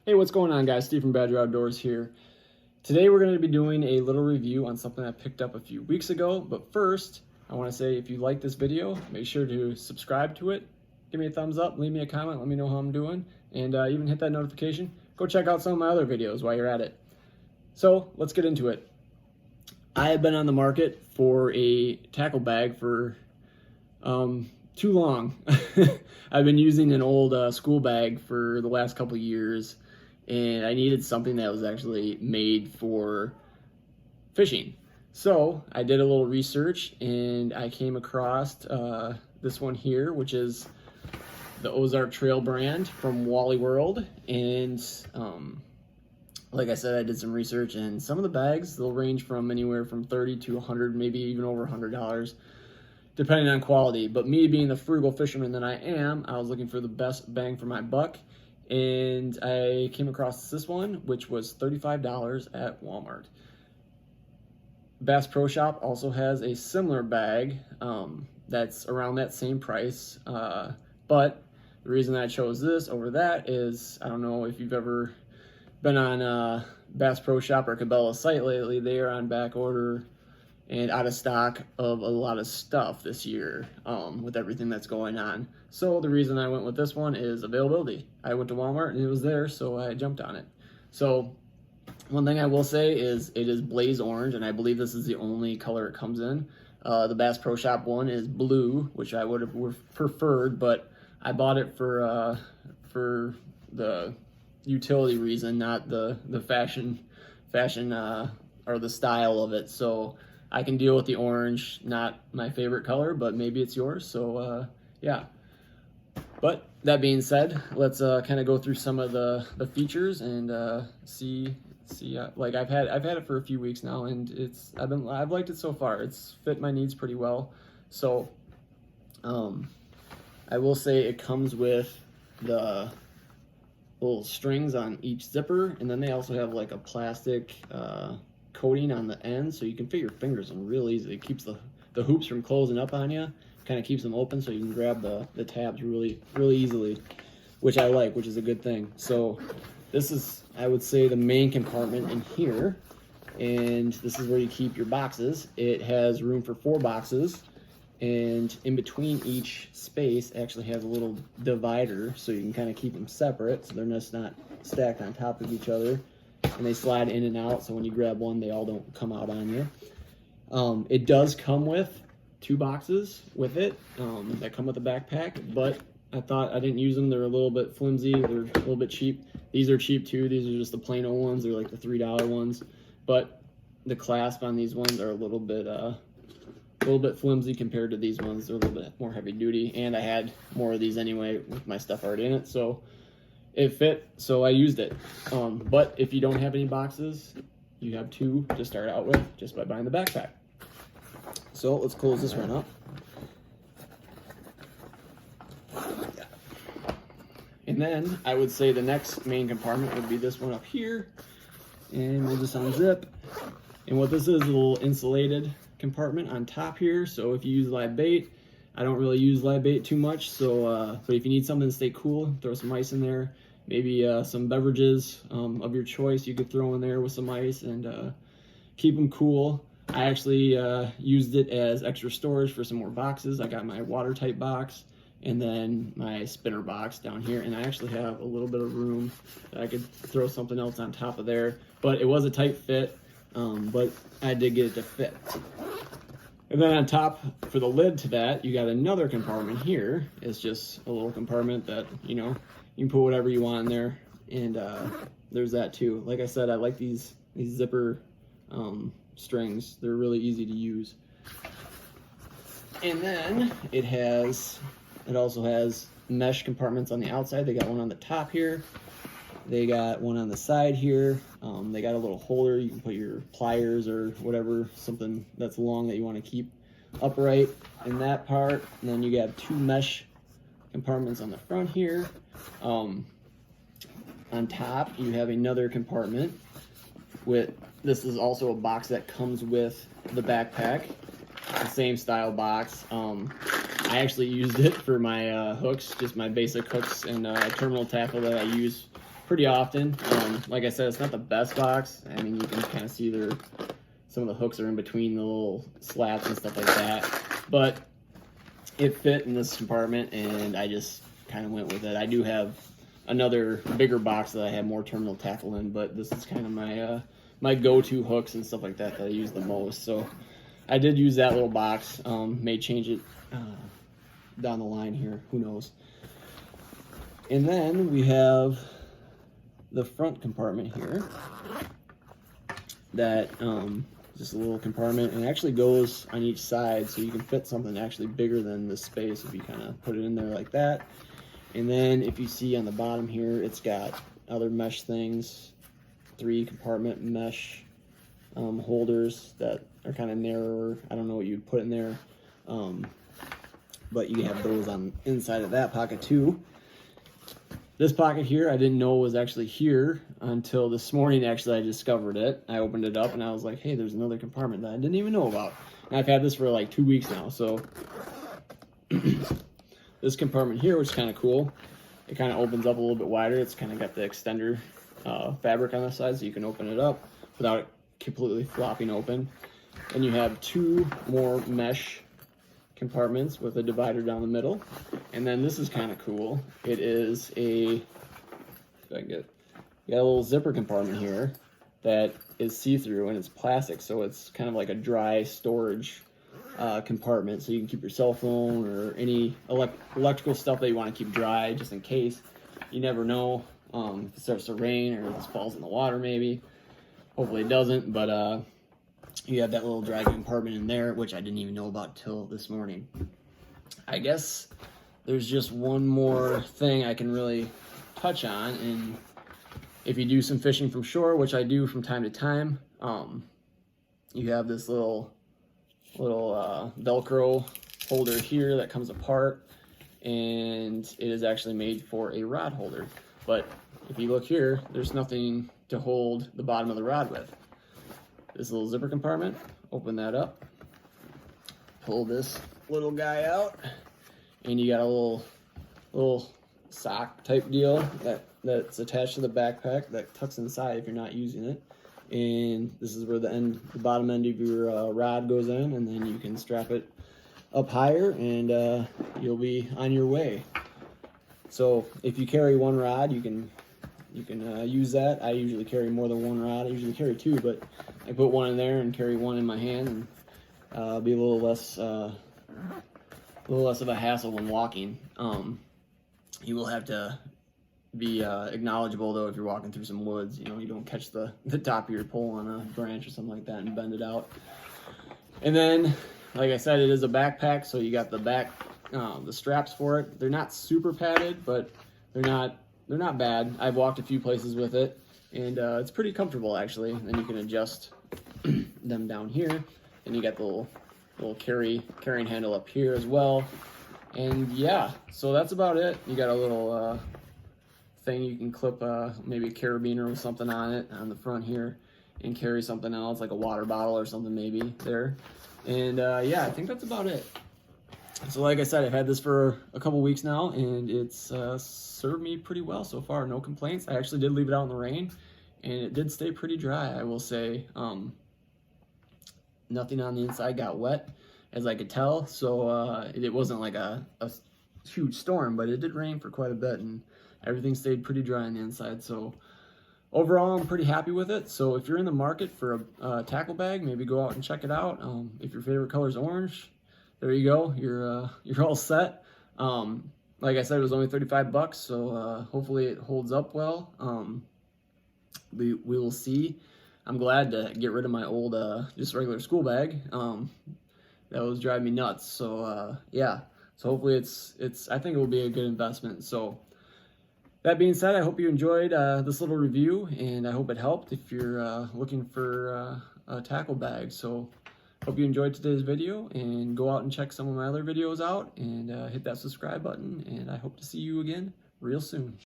Hey, what's going on, guys? Steve from Badger Outdoors here. Today we're going to be doing a little review on something I picked up a few weeks ago, but first I want to say if you like this video, make sure to subscribe to it, give me a thumbs up, leave me a comment, let me know how I'm doing, and even hit that notification. Go check out some of my other videos while you're at it. So let's get into it. I have been on the market for a tackle bag for too long. I've been using an old school bag for the last couple of years, and I needed something that was actually made for fishing. So I did a little research and I came across this one here, which is the Ozark Trail brand from Wally World. And like I said, I did some research, and some of the bags, they'll range from anywhere from $30 to $100, maybe even over $100, depending on quality. But me being the frugal fisherman that I am, I was looking for the best bang for my buck, and I came across this one, which was $35 at Walmart. Bass Pro Shop also has a similar bag that's around that same price, but the reason I chose this over that is, I don't know if you've ever been on Bass Pro Shop or Cabela's site lately. They are on back order and out of stock of a lot of stuff this year with everything that's going on. So the reason I went with this one is availability. I went to Walmart and it was there, so I jumped on it. So one thing I will say is it is blaze orange, and I believe this is the only color it comes in. The Bass Pro Shop one is blue, which I would have preferred, but I bought it for the utility reason, not the fashion or the style of it. So I can deal with the orange, not my favorite color, but maybe it's yours. So yeah. But that being said, let's kind of go through some of the features and see. Like I've had it for a few weeks now, and I've liked it so far. It's fit my needs pretty well. So I will say it comes with the little strings on each zipper, and then they also have like a plastic coating on the end, so you can fit your fingers in real easily. It keeps the hoops from closing up on you, kind of keeps them open, so you can grab the tabs really easily, which I like, which is a good thing. So this is, I would say, the main compartment in here, and this is where you keep your boxes. It has room for 4 boxes, and in between each space actually has a little divider, so you can kind of keep them separate, so they're just not stacked on top of each other, and they slide in and out, so when you grab one, they all don't come out on you. It does come with 2 boxes with it that come with a backpack, but I thought I didn't use them. They're a little bit flimsy. They're a little bit cheap. These are cheap too. These are just the plain old ones. They're like the $3 ones, but the clasp on these ones are a little bit flimsy compared to these ones. They're a little bit more heavy duty, and I had more of these anyway with my stuff already in it, so it fit, so I used it. But if you don't have any boxes, you have 2 to start out with just by buying the backpack. So let's close this one up. And then I would say the next main compartment would be this one up here, and we'll just unzip. And what this is a little insulated compartment on top here, so if you use live bait, I don't really use live bait too much, so but if you need something to stay cool, throw some ice in there, maybe some beverages of your choice you could throw in there with some ice and keep them cool. I actually used it as extra storage for some more boxes. I got my watertight box and then my spinner box down here, and I actually have a little bit of room that I could throw something else on top of there, but it was a tight fit, but I did get it to fit. And then on top, for the lid to that, you got another compartment here. It's just a little compartment that, you know, you can put whatever you want in there, and there's that too. Like I said, I like these zipper strings. They're really easy to use. And then it also has mesh compartments on the outside. They got one on the top here. They got one on the side here. They got a little holder. You can put your pliers or whatever, something that's long that you want to keep upright in that part. And then you got 2 mesh compartments on the front here. On top, you have another compartment with, this is also a box that comes with the backpack. The same style box. I actually used it for my hooks, just my basic hooks and terminal tackle that I use pretty often. Like I said, it's not the best box. I mean, you can kind of see some of the hooks are in between the little slats and stuff like that. But it fit in this compartment, and I just kind of went with it. I do have another bigger box that I have more terminal tackle in, but this is kind of my my go-to hooks and stuff like that I use the most. So I did use that little box. May change it down the line here, who knows. And then we have the front compartment here that just a little compartment, and it actually goes on each side, so you can fit something actually bigger than this space if you kind of put it in there like that. And then if you see on the bottom here, it's got other mesh things, 3 compartment mesh holders that are kind of narrower. I don't know what you'd put in there, but you have those on inside of that pocket too. This pocket here, I didn't know was actually here until this morning. Actually, I discovered it. I opened it up and I was like, hey, there's another compartment that I didn't even know about. And I've had this for like 2 weeks now. So this compartment here, which is kind of cool, it kind of opens up a little bit wider. It's kind of got the extender fabric on the side, so you can open it up without it completely flopping open. And you have 2 more mesh compartments with a divider down the middle. And then this is kind of cool. It is if I can get, you got a little zipper compartment here that is see-through, and it's plastic, so it's kind of like a dry storage compartment, so you can keep your cell phone or any electrical stuff that you want to keep dry, just in case. You never know if it starts to rain or if it falls in the water maybe. Hopefully it doesn't, but you have that little dry compartment in there, which I didn't even know about till this morning. I guess there's just one more thing I can really touch on, and if you do some fishing from shore, which I do from time to time, you have this little Velcro holder here that comes apart, and it is actually made for a rod holder. But if you look here, there's nothing to hold the bottom of the rod with. This little zipper compartment, open that up, pull this little guy out, and you got a little sock type deal that's attached to the backpack that tucks inside if you're not using it. And this is where the bottom end of your rod goes in, and then you can strap it up higher, and you'll be on your way. So if you carry one rod, you can use that. I usually carry more than one rod. I usually carry 2, but I put one in there and carry one in my hand, and be a little less of a hassle when walking. You will have to be acknowledgeable though if you're walking through some woods. You know, you don't catch the top of your pole on a branch or something like that and bend it out. And then, like I said, it is a backpack, so you got the back, the straps for it. They're not super padded, but they're not bad. I've walked a few places with it, and it's pretty comfortable actually. And then you can adjust them down here, and you got the little carrying handle up here as well. And yeah, so that's about it. You got a little thing you can clip maybe a carabiner or something on it on the front here, and carry something else like a water bottle or something maybe there. And yeah, I think that's about it. So like I said, I've had this for a couple weeks now, and it's served me pretty well so far. No complaints. I actually did leave it out in the rain, and it did stay pretty dry, I will say. Nothing on the inside got wet, as I could tell, so it wasn't like a huge storm, but it did rain for quite a bit, and everything stayed pretty dry on the inside. So overall, I'm pretty happy with it. So if you're in the market for a tackle bag, maybe go out and check it out. If your favorite color is orange, there you go. You're all set. Like I said, it was only 35 bucks, so hopefully it holds up well. We will see. I'm glad to get rid of my old just regular school bag. That was driving me nuts. So yeah. So hopefully I think it will be a good investment. So that being said, I hope you enjoyed this little review, and I hope it helped if you're looking for a tackle bag. So hope you enjoyed today's video, and go out and check some of my other videos out, and hit that subscribe button, and I hope to see you again real soon.